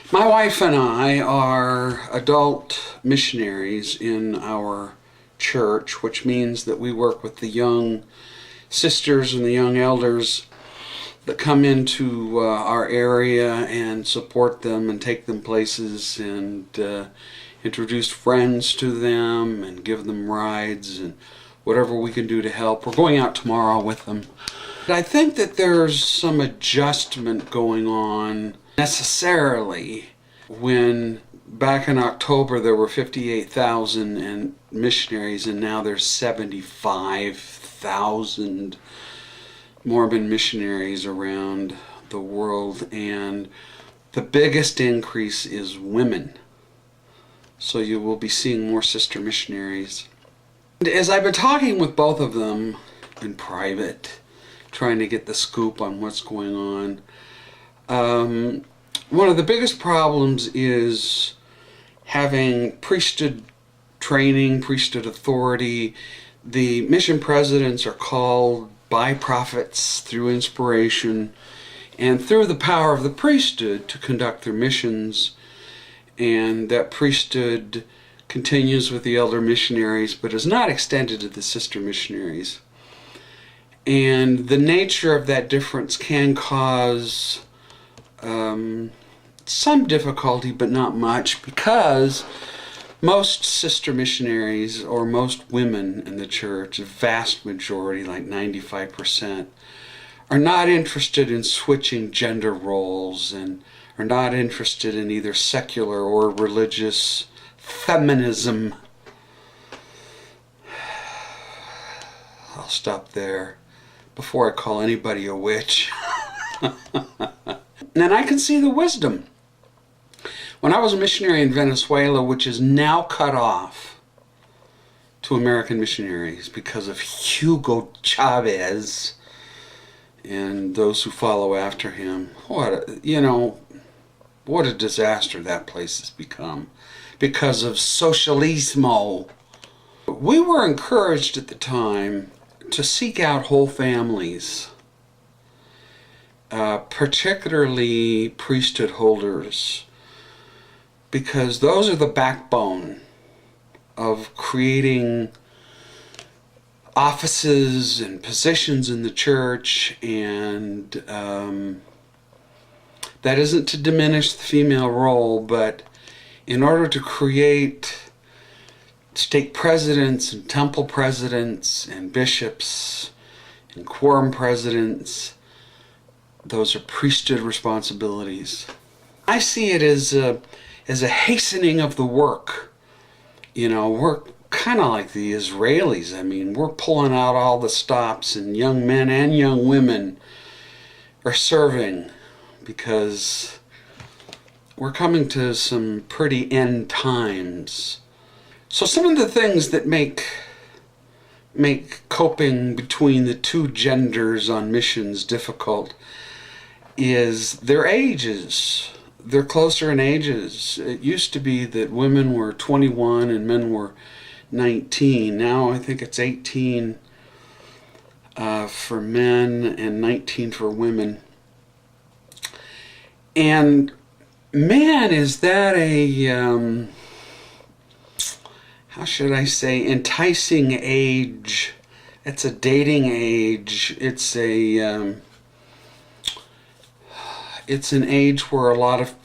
My wife and I are adult missionaries in our church, which means that we work with the young sisters and the young elders that come into our area and support them and take them places and introduce friends to them and give them rides and whatever we can do to help. We're going out tomorrow with them. I think that there's some adjustment going on necessarily when back in October there were 58,000 missionaries and now there's 75,000 Mormon missionaries around the world, and the biggest increase is women. So you will be seeing more sister missionaries. And as I've been talking with both of them in private, trying to get the scoop on what's going on, one of the biggest problems is having priesthood training, priesthood authority. The mission presidents are called by prophets through inspiration and through the power of the priesthood to conduct their missions, and that priesthood continues with the elder missionaries but is not extended to the sister missionaries. And the nature of that difference can cause some difficulty, but not much, because most sister missionaries, or most women in the church, a vast majority, like 95%, are not interested in switching gender roles and are not interested in either secular or religious feminism. I'll stop there before I call anybody a witch. And I can see the wisdom. When I was a missionary in Venezuela, which is now cut off to American missionaries because of Hugo Chavez and those who follow after him, what a disaster that place has become because of socialismo. We were encouraged at the time to seek out whole families, particularly priesthood holders, because those are the backbone of creating offices and positions in the church, and that isn't to diminish the female role, but in order to create stake presidents and temple presidents and bishops and quorum presidents, those are priesthood responsibilities. I see it as a hastening of the work. We're kind of like the Israelis. I mean, we're pulling out all the stops, and young men and young women are serving because we're coming to some pretty end times. So some of the things that make coping between the two genders on missions difficult is their ages. They're closer in ages. It used to be that women were 21 and men were 19. Now I think it's 18 for men and 19 for women. And man, is that a, how should I say, enticing age. It's a dating age. It's an age where a lot of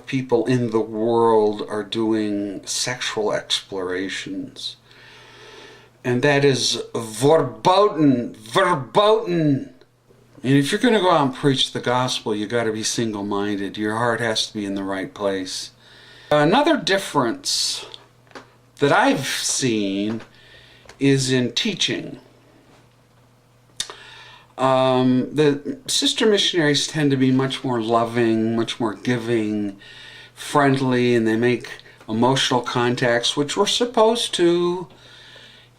people in the world are doing sexual explorations, and that is verboten. And if you're going to go out and preach the gospel, you got to be single-minded. Your heart has to be in the right place. Another difference that I've seen is in teaching. The sister missionaries tend to be much more loving, much more giving, friendly, and they make emotional contacts, which we're supposed to.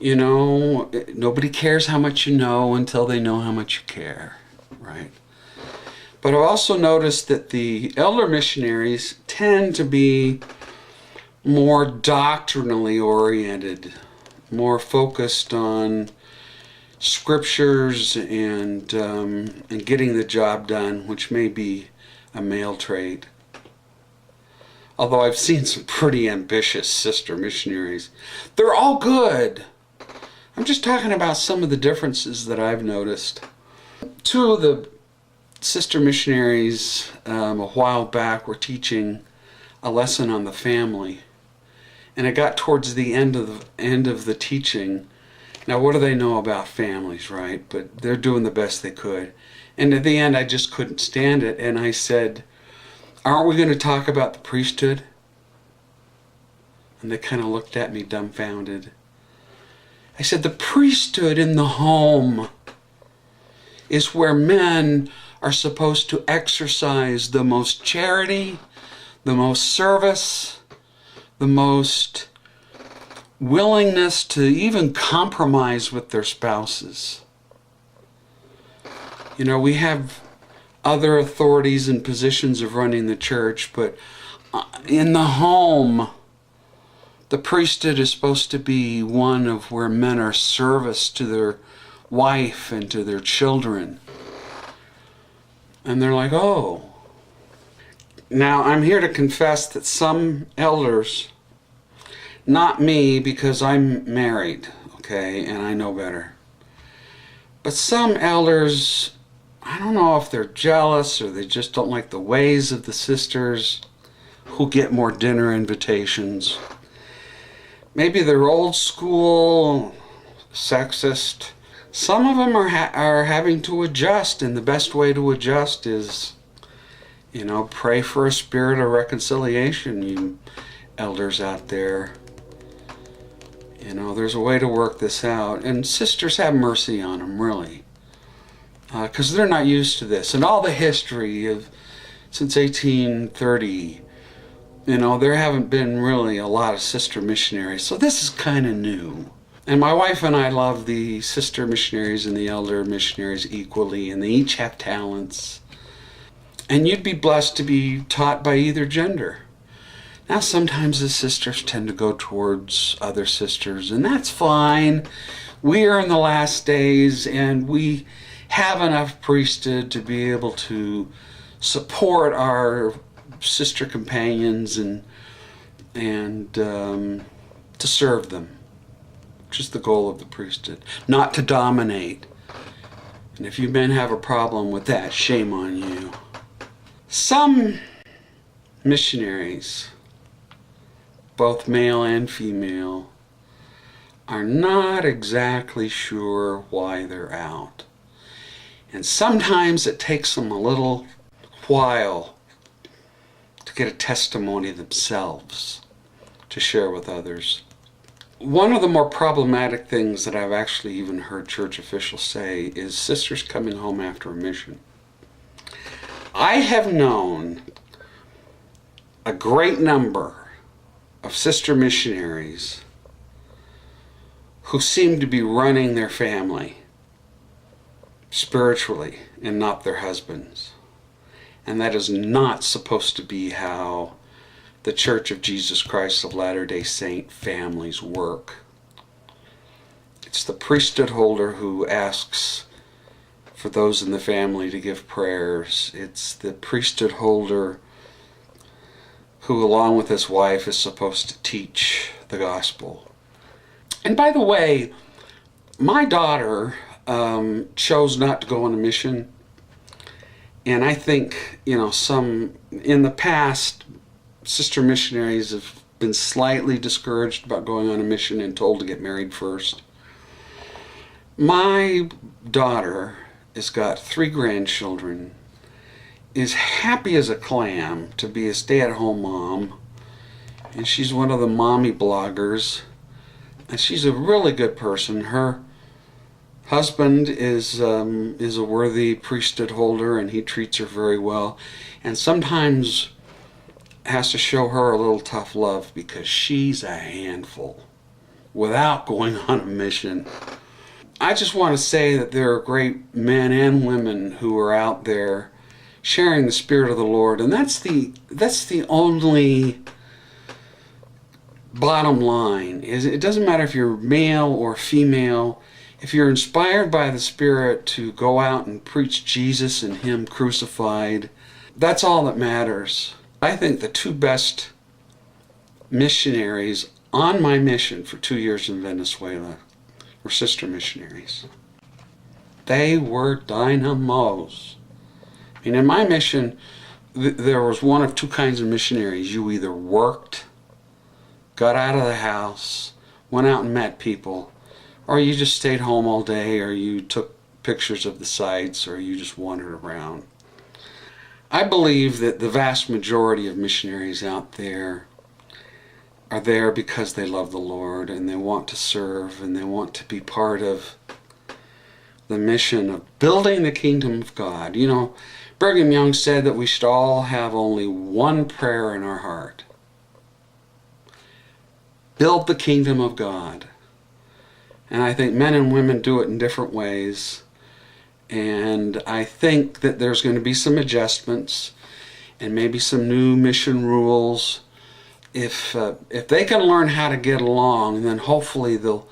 Nobody cares how much you know until they know how much you care, right? But I've also noticed that the elder missionaries tend to be more doctrinally oriented, more focused on scriptures and getting the job done, which may be a male trait. Although I've seen some pretty ambitious sister missionaries. They're all good. I'm just talking about some of the differences that I've noticed. Two of the sister missionaries a while back were teaching a lesson on the family. And it got towards the end of the teaching. Now, what do they know about families, right? But they're doing the best they could. And at the end, I just couldn't stand it. And I said, aren't we going to talk about the priesthood? And they kind of looked at me dumbfounded. I said, the priesthood in the home is where men are supposed to exercise the most charity, the most service, the most willingness to even compromise with their spouses. You know, we have other authorities and positions of running the church, but in the home, the priesthood is supposed to be one of where men are service to their wife and to their children. And they're like, oh. Now, I'm here to confess that some elders, not me because I'm married, okay, and I know better, but some elders, I don't know if they're jealous or they just don't like the ways of the sisters who get more dinner invitations. Maybe they're old school, sexist. Some of them are having to adjust, and the best way to adjust is, you know, pray for a spirit of reconciliation, you elders out there. You know, there's a way to work this out. And sisters, have mercy on them, really. Because they're not used to this. And all the history of since 1830, you know, there haven't been really a lot of sister missionaries. So this is kind of new. And my wife and I love the sister missionaries and the elder missionaries equally. And they each have talents. And you'd be blessed to be taught by either gender. Now, sometimes the sisters tend to go towards other sisters, and that's fine. We are in the last days, and we have enough priesthood to be able to support our sister companions and to serve them, which is the goal of the priesthood, not to dominate. And if you men have a problem with that, shame on you. Some missionaries, both male and female, are not exactly sure why they're out. And sometimes it takes them a little while to get a testimony themselves to share with others. One of the more problematic things that I've actually even heard church officials say is sisters coming home after a mission. I have known a great number of sister missionaries who seem to be running their family spiritually and not their husbands. And that is not supposed to be how the Church of Jesus Christ of Latter-day Saint families work. It's the priesthood holder who asks for those in the family to give prayers. It's the priesthood holder who, along with his wife, is supposed to teach the gospel. And by the way, my daughter chose not to go on a mission. And I think, you know, in the past, sister missionaries have been slightly discouraged about going on a mission and told to get married first. My daughter has got 3 grandchildren, is happy as a clam to be a stay-at-home mom, and she's one of the mommy bloggers, and she's a really good person. Her husband is a worthy priesthood holder, and he treats her very well, and sometimes has to show her a little tough love because she's a handful without going on a mission. I just want to say that there are great men and women who are out there sharing the Spirit of the Lord, and that's the only bottom line. Is it doesn't matter if you're male or female. If you're inspired by the Spirit to go out and preach Jesus and Him crucified, that's all that matters. I think the 2 best missionaries on my mission for 2 years in Venezuela were Sister Missionaries. They were dynamos. I mean, in my mission, there was one of two kinds of missionaries. You either worked, got out of the house, went out and met people, or you just stayed home all day, or you took pictures of the sites, or you just wandered around. I believe that the vast majority of missionaries out there are there because they love the Lord and they want to serve and they want to be part of the mission of building the kingdom of God. You know, Brigham Young said that we should all have only one prayer in our heart. Build the kingdom of God. And I think men and women do it in different ways. And I think that there's going to be some adjustments and maybe some new mission rules. If they can learn how to get along, then hopefully they'll,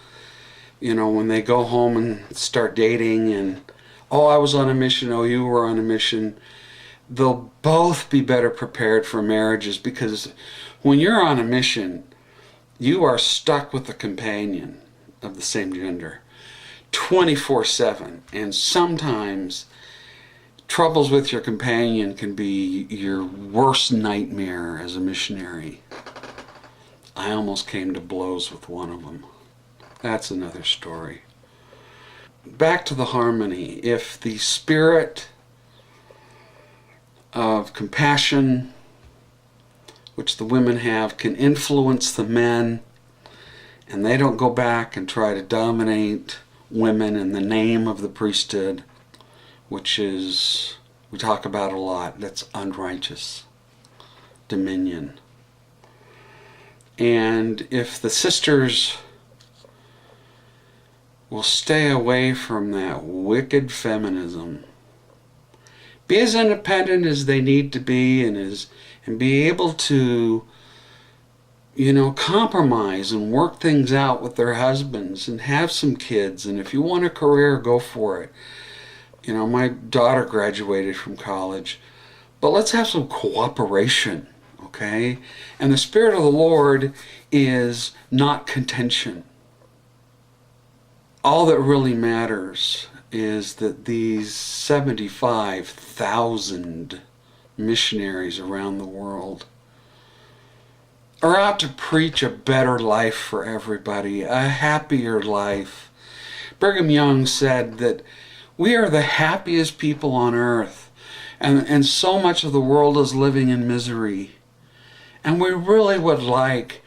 you know, when they go home and start dating and, oh, I was on a mission, oh, you were on a mission, they'll both be better prepared for marriages, because when you're on a mission, you are stuck with a companion of the same gender 24/7, and sometimes troubles with your companion can be your worst nightmare as a missionary. I almost came to blows with one of them. That's another story. Back to the harmony. If the spirit of compassion, which the women have, can influence the men, and they don't go back and try to dominate women in the name of the priesthood, which is, we talk about a lot, that's unrighteous dominion. And if the sisters will stay away from that wicked feminism, be as independent as they need to be, and be able to, you know, compromise and work things out with their husbands and have some kids, and if you want a career, go for it. You know, my daughter graduated from college, but let's have some cooperation, okay? And the Spirit of the Lord is not contention. All that really matters is that these 75,000 missionaries around the world are out to preach a better life for everybody, a happier life. Brigham Young said that we are the happiest people on earth, and so much of the world is living in misery. And we really would like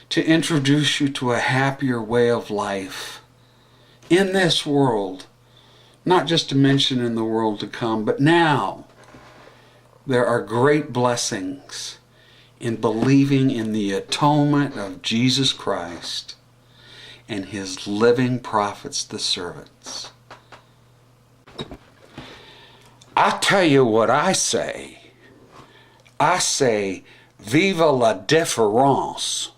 to introduce you to a happier way of life in this world, not just to mention in the world to come, but now. There are great blessings in believing in the atonement of Jesus Christ and His living prophets, the servants. I tell you what I say. I say, vive la différence.